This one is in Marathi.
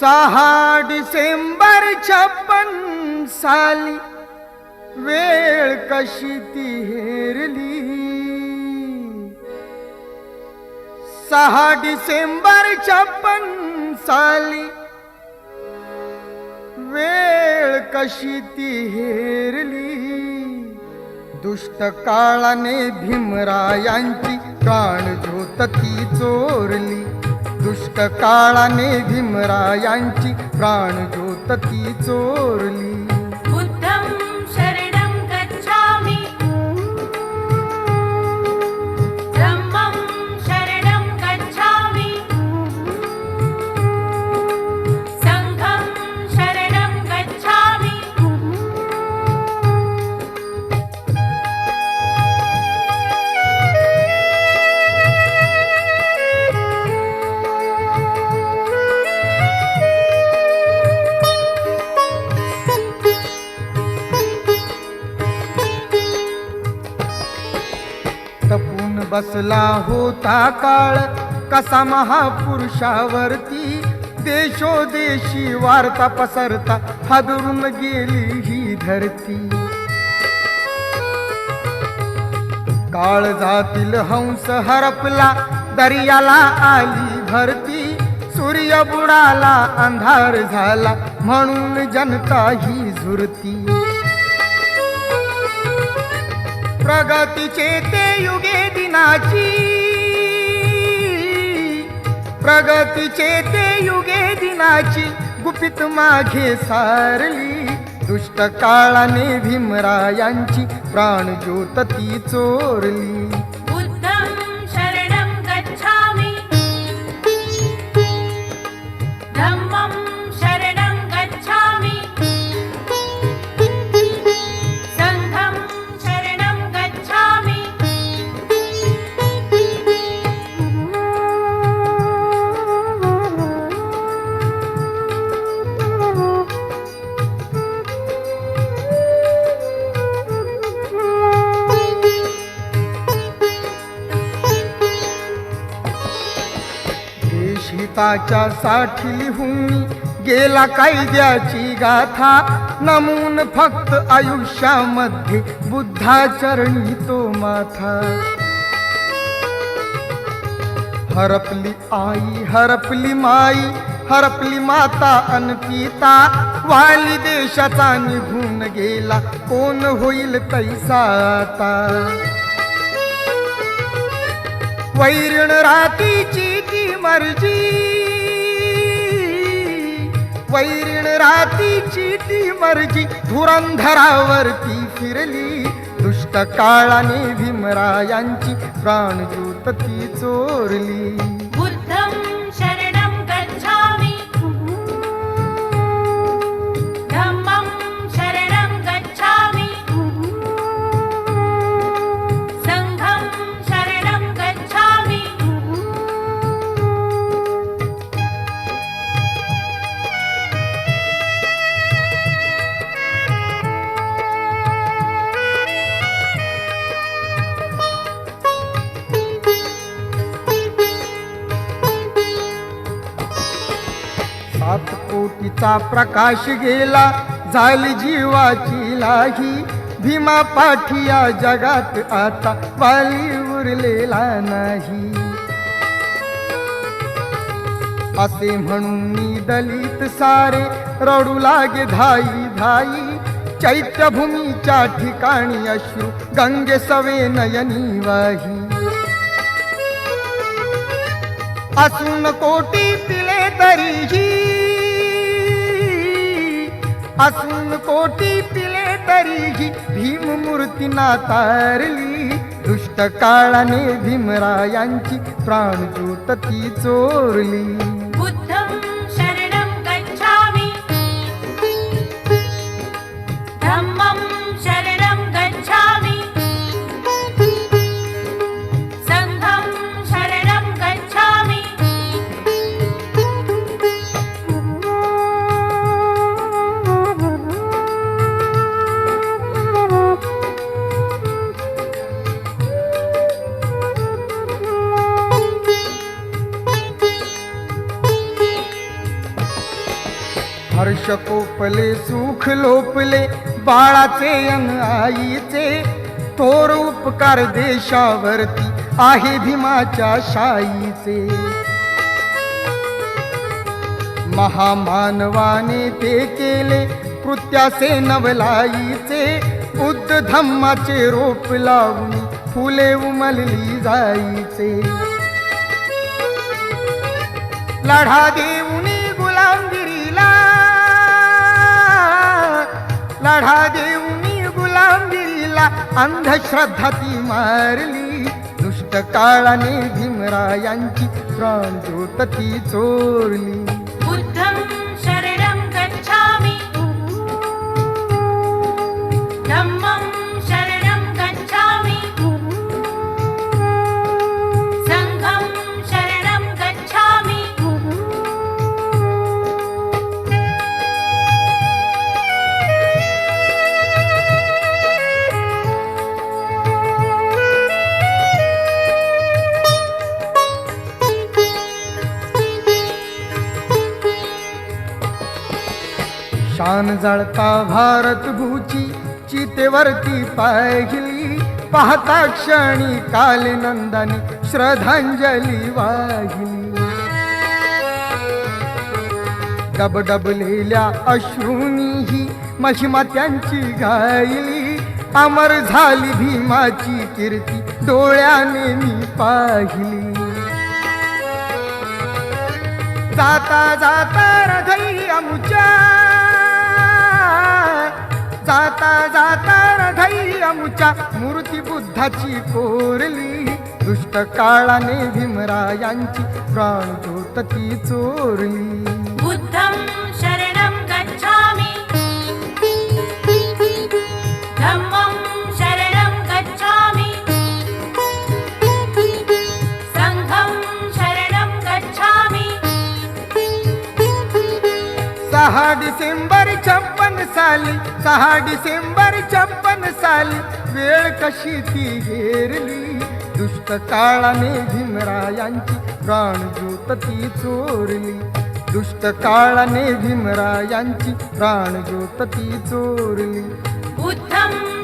6 डिसेंबर 56 साली वेळ कशी ती हेरली. 6 डिसेंबर 56 साली वेळ कशी ती हेरली. दुष्ट काळाने भीमरायांची प्राणज्योत ती चोरली. दुष्ट काळाने भीमरायांची प्राणज्योत ती चोरली. बुद्धं शरणं गच्छामि, धम्मं शरणं गच्छामि, संघं शरणं गच्छामि. तपून बसला होता काळ कसा महापुरुषावरती. देशोदेशी वार्ता पसरता हादरून गेली ही धरती. काळजातील हंस हरपला दर्याला आली भरती. सूर्य बुडाला अंधार झाला म्हणून जनता ही झुरती. प्रगतीचे ते युगे दिनाची, प्रगतीचे ते युगे दिनाची गुपित मागे सारली. दुष्ट काळाने भीमरायांची प्राणज्योत ती चोरली. बुद्धं शरणं गच्छामि, धम्मं शरणं गच्छामि, संघं शरणं गच्छामि. देशहिताच्या साठी लिहून गेला कायद्याची गाथा. नमून फक्त आयुष्यामध्ये बुद्धाचरणी तो माथा. हरपली आई, हरपली माई, हरपली माता अन पिता. वाली देशाचा निघून गेला कोण होईल तैसा आता. वैरण रातीची ती मर्जी, वैरण रातीची ती मर्जी धुरंधरावरती फिरली. दुष्ट काळाने भीमरायांची प्राणज्योत ती चोरली. बुद्धं शरणं गच्छामि, धम्मं शरणं गच्छामि, संघं शरणं गच्छामि. सात कोटीचा प्रकाश गेला झाली जीवाची लाही. भीमा पाठी या जगात आता वाली उरलेला नाही. असे म्हणून मी दलित सारे रडू लागे धाई धाई. चैत्यभूमीच्या ठिकाणी अश्रू गंगे सवे नयनी वाही. असून कोटी पिले तरीही, असून कोटी पिले तरीही भीम मूर्ती नातारली. दुष्ट काळाने भीमरायांची प्राणज्योत ती चोरली. बुद्धं शरणं गच्छामि, धम्मं शरणं गच्छामि, संघं शरणं गच्छामि. हर्ष कोपले सुख लोपले बाळाचे अन आईचे थोर उपकार देशावरती आहे भीमाच्या शाईचे महामानवाने ते केले कृत्याचे नवलाईचे बुद्ध धम्माचे रोप लावून फुले उमलली जाईचे लढा देऊनी गुलामगिरीला लढा देऊनी गुलामगिरीला अंधश्रद्धा ती मारली दुष्ट काळाने भीमरायांची प्राणज्योत ती चोरली बुद्धं शरणं गच्छामि धम्मं शरणं गच्छामि संघं शरणं गच्छामि शान जळता भारत भूची चितेवरती पाहिली पाहता क्षणी काल नंदाने श्रद्धांजली वाहिली डबडबलेल्या अश्रूंनी ही महिमा त्यांची गायली अमर झाली भीमाची कीर्ती डोळ्याने मी पाहिली जाता जाता हृदय अमुच्या जाता जाता हृदय अमुच्या मूर्ती बुद्धाची कोरली दुष्ट काळाने भीमरायांची प्राणज्योत ती चोरली बुद्धं शरणं गच्छामि धम्मं शरणं गच्छामि संघं शरणं गच्छामि 6 डिसेंबर 56 साली 6 डिसेंबर 56 साली वेळ कशी ती हेरली दुष्ट काळाने भीमरायांची प्राणज्योत ती चोरली दुष्ट काळाने भीमरायांची प्राणज्योत ती चोरली बुद्धं